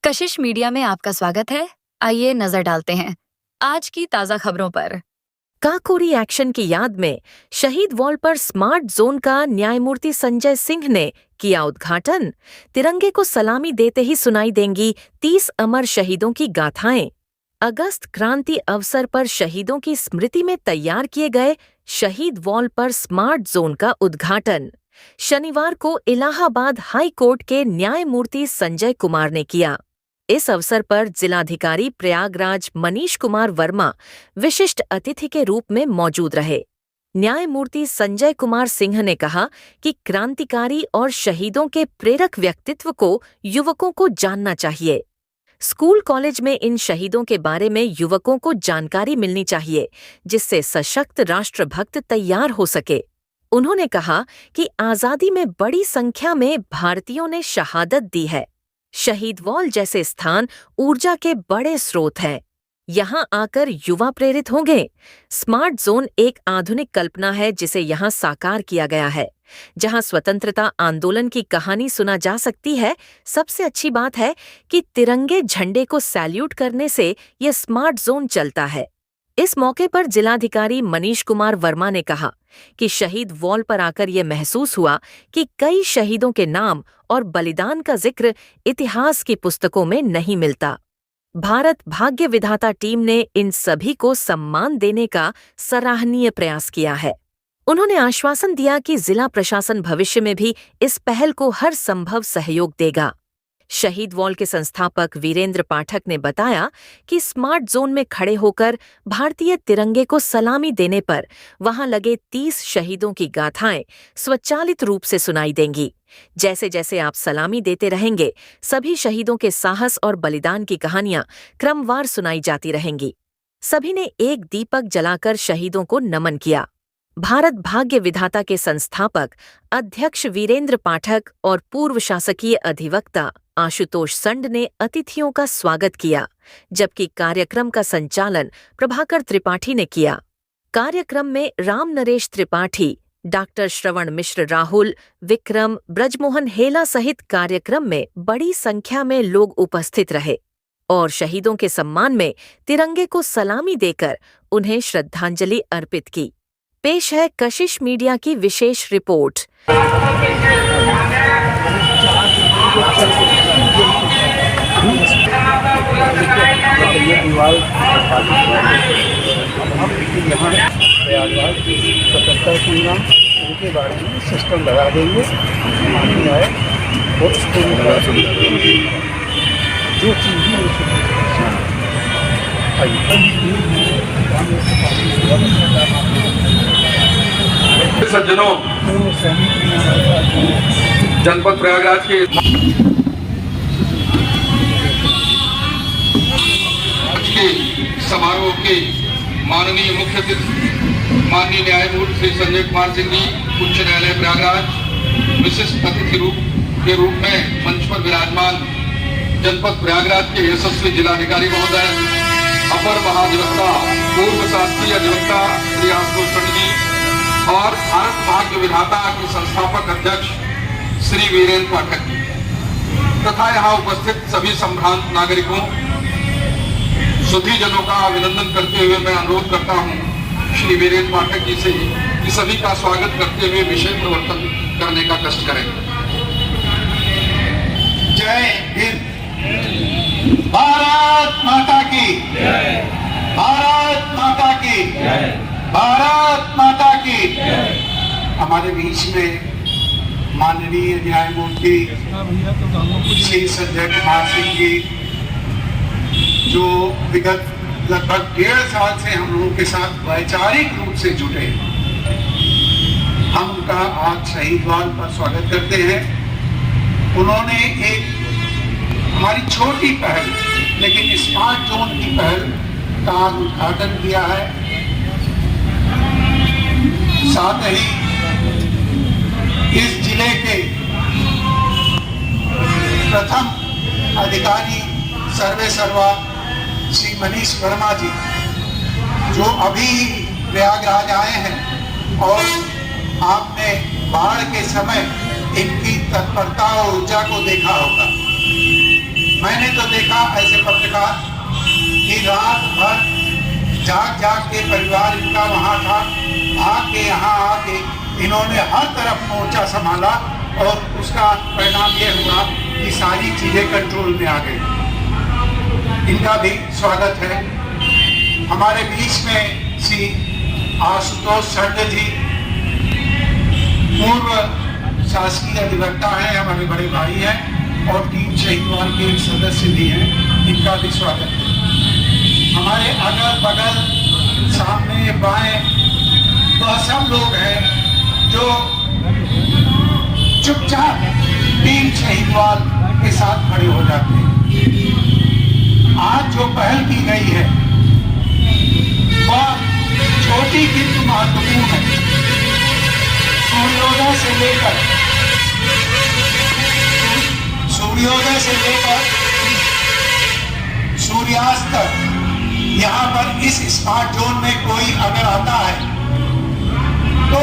कशिश media में आपका स्वागत है। आइए नजर डालते हैं आज की ताजा खबरों पर। काकोरी एक्शन की याद में शहीद वॉल पर स्मार्ट जोन का न्यायमूर्ति संजय सिंह ने किया उद्घाटन। तिरंगे को सलामी देते ही सुनाई देंगी 30 अमर शहीदों की गाथाएं। अगस्त क्रांति अवसर पर शहीदों की स्मृति में तैयार किए गए शहीद वॉल पर स्मार्ट जोन का उद्घाटन शनिवार को इलाहाबाद हाई कोर्ट के न्यायमूर्ति संजय कुमार ने किया। इस अवसर पर जिलाधिकारी प्रयागराज मनीष कुमार वर्मा विशिष्ट अतिथि के रूप में मौजूद रहे। न्यायमूर्ति संजय कुमार सिंह ने कहा कि क्रांतिकारी और शहीदों के प्रेरक व्यक्तित्व को युवकों को जानना चाहिए। स्कूल कॉलेज में इन शहीदों के बारे में युवकों को जानकारी मिलनी चाहिए, जिससे सशक्त राष्ट्रभक्त तैयार हो सके। उन्होंने कहा कि आजादी में बड़ी संख्या में भारतीयों ने शहादत दी है। शहीद वॉल जैसे स्थान ऊर्जा के बड़े स्रोत हैं। यहां आकर युवा प्रेरित होंगे। स्मार्ट जोन एक आधुनिक कल्पना है जिसे यहां साकार किया गया है, जहां स्वतंत्रता आंदोलन की कहानी सुना जा सकती है। सबसे अच्छी बात है कि तिरंगे झंडे को सैल्यूट करने से यह स्मार्ट जोन चलता है। इस मौके पर जिलाधिकारी मनीष कुमार वर्मा ने कहा कि शहीद वॉल पर आकर ये महसूस हुआ कि कई शहीदों के नाम और बलिदान का जिक्र इतिहास की पुस्तकों में नहीं मिलता। भारत भाग्य विधाता टीम ने इन सभी को सम्मान देने का सराहनीय प्रयास किया है। उन्होंने आश्वासन दिया कि जिला प्रशासन भविष्य में भी इस पहल को हर संभव सहयोग देगा। शहीद वॉल के संस्थापक वीरेंद्र पाठक ने बताया कि स्मार्ट जोन में खड़े होकर भारतीय तिरंगे को सलामी देने पर वहां लगे 30 शहीदों की गाथाएं स्वचालित रूप से सुनाई देंगी। जैसे जैसे आप सलामी देते रहेंगे, सभी शहीदों के साहस और बलिदान की कहानियां क्रमवार सुनाई जाती रहेंगी। सभी ने एक दीपक जलाकर शहीदों को नमन किया। भारत भाग्य विधाता के संस्थापक अध्यक्ष वीरेंद्र पाठक और पूर्व शासकीय अधिवक्ता आशुतोष संड ने अतिथियों का स्वागत किया, जबकि कार्यक्रम का संचालन प्रभाकर त्रिपाठी ने किया। कार्यक्रम में राम नरेश त्रिपाठी, डॉक्टर श्रवण मिश्र राहुल, विक्रम, ब्रजमोहन हेला सहित कार्यक्रम में बड़ी संख्या में लोग उपस्थित रहे और शहीदों के सम्मान में तिरंगे को सलामी देकर उन्हें श्रद्धांजलि अर्पित की। पेश है कशिश मीडिया की विशेष रिपोर्ट। स्वतंत्रता संग्राम उनके बारे में सिस्टम लगा देंगे और जो चीज़ सज्जनों, जनपद प्रयागराज के समारोह के माननीय मुख्य अतिथि माननीय न्यायमूर्ति श्री संजय कुमार सिंह जी, उच्च न्यायालय प्रयागराज, विशिष्ट अतिथि के रूप में मंच पर विराजमान जनपद प्रयागराज के यशस्वी जिलाधिकारी महोदय, अपर महाधिवक्ता, पूर्व शासकीय अधिवक्ता श्री आशुतोष संड जी और भारत भाग्य विधाता के संस्थापक अध्यक्ष श्री वीरेंद्र पाठक जी तथा यहाँ उपस्थित सभी संभ्रांत नागरिकों, सभी जनों का अभिनंदन करते हुए मैं अनुरोध करता हूँ श्री वीरेंद्र पाठक जी से कि सभी का स्वागत करते हुए विषय प्रवर्तन करने का कष्ट करें। जय हिंद। भारत माता की, भारत माता की, भारत माता की। हमारे बीच में माननीय न्यायमूर्ति श्री संजय कुमार सिंह जी, जो विगत लगभग 1.5 साल से हम लोगों के साथ वैचारिक रूप से जुड़े, हम उनका आज शहीद वॉल पर स्वागत करते हैं। उन्होंने एक हमारी छोटी पहल लेकिन स्मार्ट जोन की पहल का उद्घाटन किया है। साथ ही इस जिले के प्रथम अधिकारी सर्वे सर्वा श्री मनीष वर्मा जी, जो अभी प्रयागराज आए हैं और आपने बाढ़ के समय इनकी तत्परता और ऊर्जा को देखा होगा। मैंने तो देखा ऐसे पत्रकार कि रात भर जाग जाग के परिवार इनका वहाँ था, आके यहाँ आके इन्होंने हर तरफ मोर्चा संभाला और उसका परिणाम ये हुआ कि सारी चीजें कंट्रोल में आ गई। इनका भी स्वागत है। हमारे बीच में श्री आशुतोष शर्मा जी पूर्व शासकीय अधिवक्ता हैं, हमारे बड़े भाई हैं और टीम शहीदवाल के एक सदस्य भी हैं, इनका भी स्वागत है। हमारे अगल बगल सामने बाएं वह सब लोग हैं जो चुपचाप टीम शहीदवाल के साथ खड़े हो जाते हैं। आज जो पहल की गई है वह छोटी किंतु महत्वपूर्ण है। सूर्योदय से लेकर सूर्यास्त तक यहाँ पर इस स्मार्ट जोन में कोई अगर आता है तो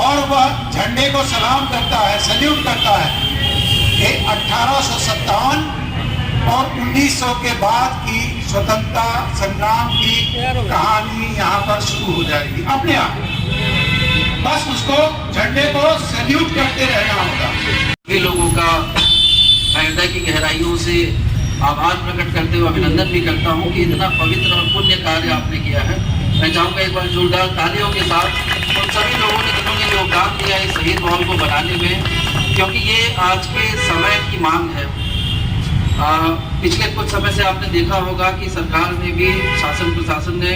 और वह झंडे को सलाम करता है, सल्यूट करता है, ये 1857 और 1900 के बाद की स्वतंत्रता संग्राम की कहानी यहाँ पर शुरू हो जाएगी अपने आप। बस उसको झंडे को सल्यूट करते रहना होगा। सभी लोगों का हृदय की गहराइयों से आभार प्रकट करते हुए अभिनंदन भी करता हूं कि इतना पवित्र और पुण्य कार्य आपने किया है। मैं चाहूँगा एक बार जोरदार तालियों के साथ उन सभी लोगों ने जिन्होंने योगदान दिया इस शहीद भवन को बनाने में, क्योंकि ये आज के समय की मांग है। पिछले कुछ समय से आपने देखा होगा कि सरकार ने भी, शासन प्रशासन ने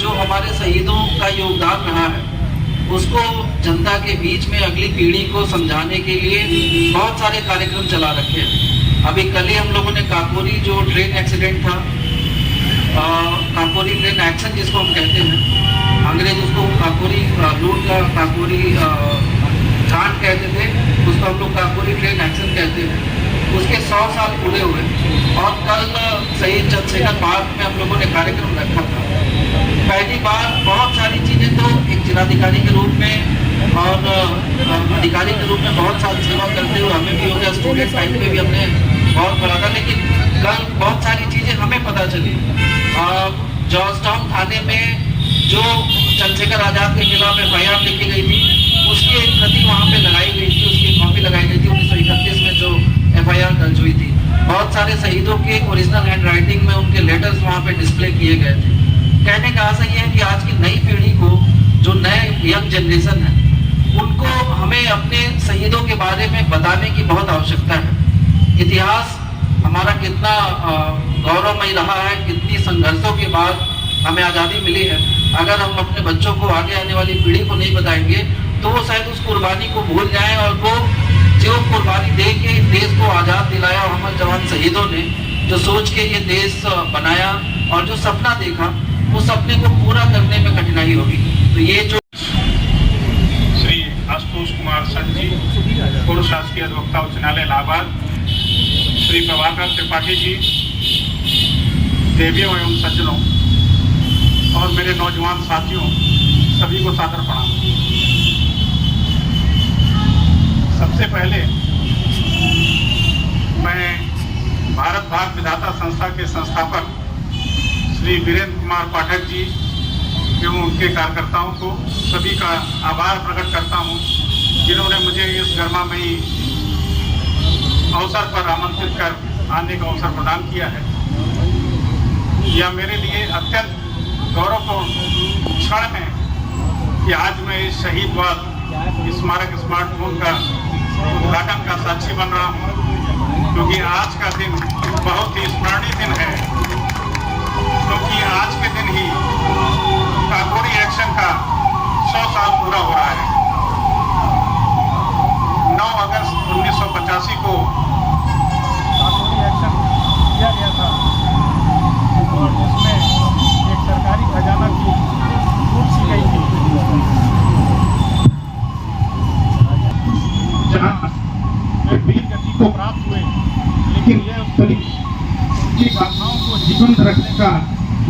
जो हमारे शहीदों का योगदान रहा है उसको जनता के बीच में अगली पीढ़ी को समझाने के लिए बहुत सारे कार्यक्रम चला रखे हैं। अभी कल ही हम लोगों ने काकोरी जो ट्रेन एक्सीडेंट था, काकोरी ट्रेन एक्शन जिसको हम कहते हैं, अंग्रेज उसको काकोरी लूट का काकोरी कांड कहते थे, उसको हम लोग काकोरी ट्रेन एक्शन कहते हैं। उसके 100 साल पूरे हुए और कल शहीद चंद्रशेखर पार्क में हम लोगों ने कार्यक्रम रखा था। पहली बार बहुत सारी चीज़ें तो एक जिलाधिकारी के रूप में और अधिकारी के रूप में बहुत सारी सेवा करते हुए हमें भी हो गया, स्टूडेंट टाइम पे भी हमने बहुत पढ़ा था, लेकिन कल बहुत सारी चीज़ें हमें पता चली। जॉर्जटाउन थाने में जो चंद्रशेखर आजाद के खिलाफ FIR लिखी गई थी उसकी एक प्रति वहाँ पे लगाई गई थी, उसकी कॉपी लगाई गई थी 1931 में जो FIR दर्ज हुई थी। बहुत सारे शहीदों के ओरिजिनल हैंड राइटिंग में उनके लेटर्स वहाँ पे डिस्प्ले किए गए थे। कहने का आशा ये है कि आज की नई पीढ़ी को, जो नए यंग जनरेशन है, उनको हमें अपने शहीदों के बारे में बताने की बहुत आवश्यकता है। इतिहास हमारा कितना गौरवमयी रहा है, कितनी संघर्षों के बाद हमें आज़ादी मिली है। अगर हम अपने बच्चों को, आगे आने वाली पीढ़ी को नहीं बताएंगे तो वो शायद उस कुर्बानी को भूल जाएं और वो जो कुर्बानी दे के देश को आज़ाद दिलाया और हमारे जवान शहीदों ने जो सोच के ये देश बनाया और जो सपना देखा, उस सपने को पूरा करने में कठिनाई होगी। तो ये जो श्री आशुतोष कुमार सर जी, पूर्व शासकीय अधिवक्ता उच्च न्यायालय इलाहाबाद, श्री प्रभाकर त्रिपाठी जी, देवियों एवं सज्जनों और मेरे नौजवान साथियों, सभी को सादर प्रणाम। सबसे पहले मैं भारत भाग विधाता संस्था के संस्थापक श्री वीरेंद्र कुमार पाठक जी एवं उनके कार्यकर्ताओं को सभी का आभार प्रकट करता हूं, जिन्होंने मुझे इस गरिमामयी अवसर पर आमंत्रित कर आने का अवसर प्रदान किया है। यह मेरे लिए अत्यंत गौरवपूर्ण क्षण है कि आज मैं इस शहीदवाद स्मारक स्मार्ट जोन का उद्घाटन का साक्षी बन रहा हूँ, क्योंकि आज का दिन बहुत ही स्मरणीय दिन है, क्योंकि आज के दिन ही काकोरी एक्शन का 100 साल पूरा हो रहा है। 9 अगस्त 1985 को काकोरी एक्शन किया गया था और जिसमें एक सरकारी खजाना की लूट की गई थी। जहाँ वीर गति को प्राप्त हुए, लेकिन यह उस की भावनाओं को जीवंत रखने का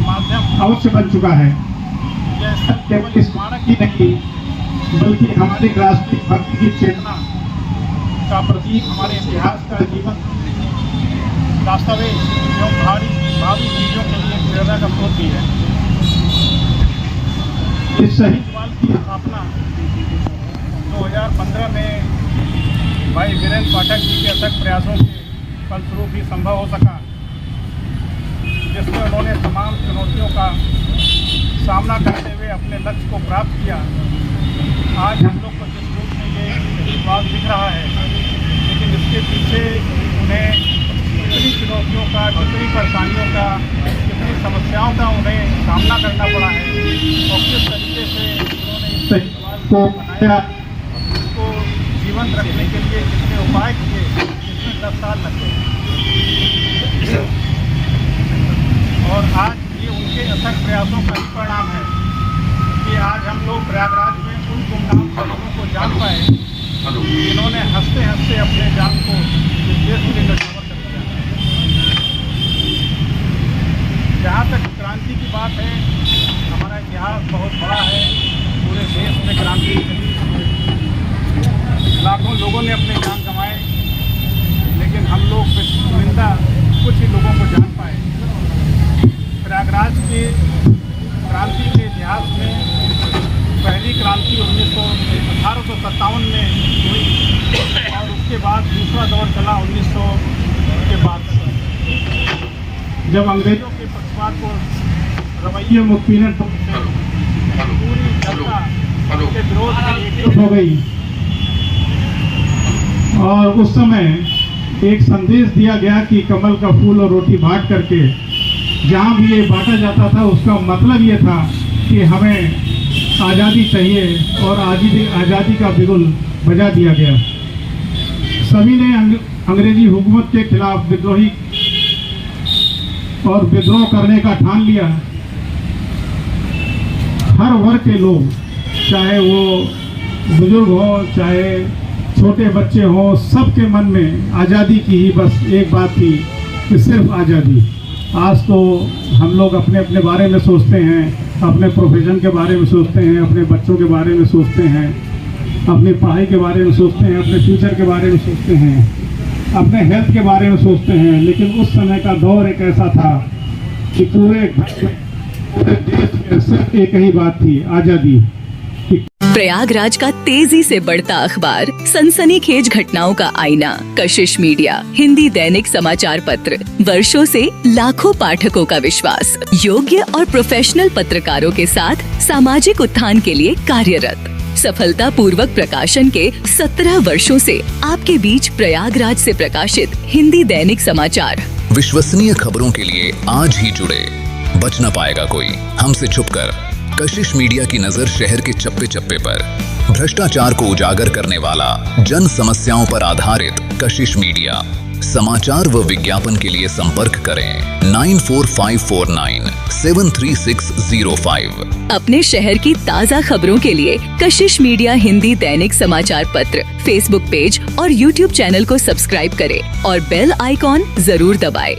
माध्यम अवश्य बन चुका है। यह केवल स्मारक ही नहीं, बल्कि हमारे राष्ट्रीय भक्ति की चेतना का प्रतीक, हमारे इतिहास का जीवन दस्तावेज एवं भावी चीज़ों के लिए प्रेरणा का स्रोत भी है। इस शहीद वाल की स्थापना 2015 में भाई वीरेंद्र पाठक जी के अथक प्रयासों के फलस्वरूप ही संभव हो सका, जिसमें उन्होंने तमाम चुनौतियों का सामना करते हुए अपने लक्ष्य को प्राप्त किया। आज हम लोग को जिस रूप में ये बात दिख रहा है, लेकिन इसके पीछे उन्हें कितनी चुनौतियों का, कितनी परेशानियों का, कितनी समस्याओं का उन्हें सामना करना पड़ा है और किस तरीके से उन्होंने इस शहीद को बनाया, उसको जीवंत रखने के लिए कितने उपाय किए, इसमें 10 साल लग गए। और आज ये उनके अथक प्रयासों का ही परिणाम है कि आज हम लोग प्रयागराज में उन गुमनाम लोगों को जान पाए जिन्होंने हंसते हंसते अपने जान को इस देश के लिए न्यौछावर कर दिया। जहाँ तक क्रांति की बात है, हमारा इतिहास बहुत बड़ा है, पूरे देश में क्रांति चली, लाखों लोगों ने अपने जान गंवाए, लेकिन हम लोग चुनिंदा कुछ ही लोगों को जान पाए। प्रयागराज के क्रांति के इतिहास में पहली क्रांति 1857 में हुई और उसके बाद दूसरा दौर चला 1900 के बाद, जब अंग्रेजों के पक्षपात को रवैये मुत्पीड़न पूरी जनता के विरोध में एकजुट हो गई और उस समय एक संदेश दिया गया कि कमल का फूल और रोटी बांट करके जहाँ भी ये बांटा जाता था, उसका मतलब ये था कि हमें आज़ादी चाहिए और आज़ादी का बिगुल बजा दिया गया। सभी ने अंग्रेजी हुकूमत के खिलाफ विद्रोह करने का ठान लिया। हर वर्ग के लोग, चाहे वो बुजुर्ग हो चाहे छोटे बच्चे हों, सबके मन में आज़ादी की ही बस एक बात थी कि सिर्फ आज़ादी। आज तो हम लोग अपने अपने बारे में सोचते हैं, अपने प्रोफेशन के बारे में सोचते हैं, अपने बच्चों के बारे में सोचते हैं, अपनी पढ़ाई के बारे में सोचते हैं, अपने फ्यूचर के बारे में सोचते हैं, अपने हेल्थ के बारे में सोचते हैं। लेकिन उस समय का दौर एक ऐसा था कि पूरे देश में सिर्फ एक ही बात थी, आज़ादी। प्रयागराज का तेजी से बढ़ता अखबार, सनसनीखेज घटनाओं का आईना, कशिश मीडिया, हिंदी दैनिक समाचार पत्र, वर्षों से लाखों पाठकों का विश्वास, योग्य और प्रोफेशनल पत्रकारों के साथ सामाजिक उत्थान के लिए कार्यरत, सफलता पूर्वक प्रकाशन के 17 वर्षों से आपके बीच प्रयागराज से प्रकाशित हिंदी दैनिक समाचार। विश्वसनीय खबरों के लिए आज ही जुड़े, बच न पाएगा कोई हमसे छुपकर। कशिश मीडिया की नजर शहर के चप्पे चप्पे पर, भ्रष्टाचार को उजागर करने वाला, जन समस्याओं पर आधारित कशिश मीडिया। समाचार व विज्ञापन के लिए संपर्क करें 94549 73605। अपने शहर की ताज़ा खबरों के लिए कशिश मीडिया हिंदी दैनिक समाचार पत्र फेसबुक पेज और यूट्यूब चैनल को सब्सक्राइब करें और बेल आइकॉन जरूर दबाएं।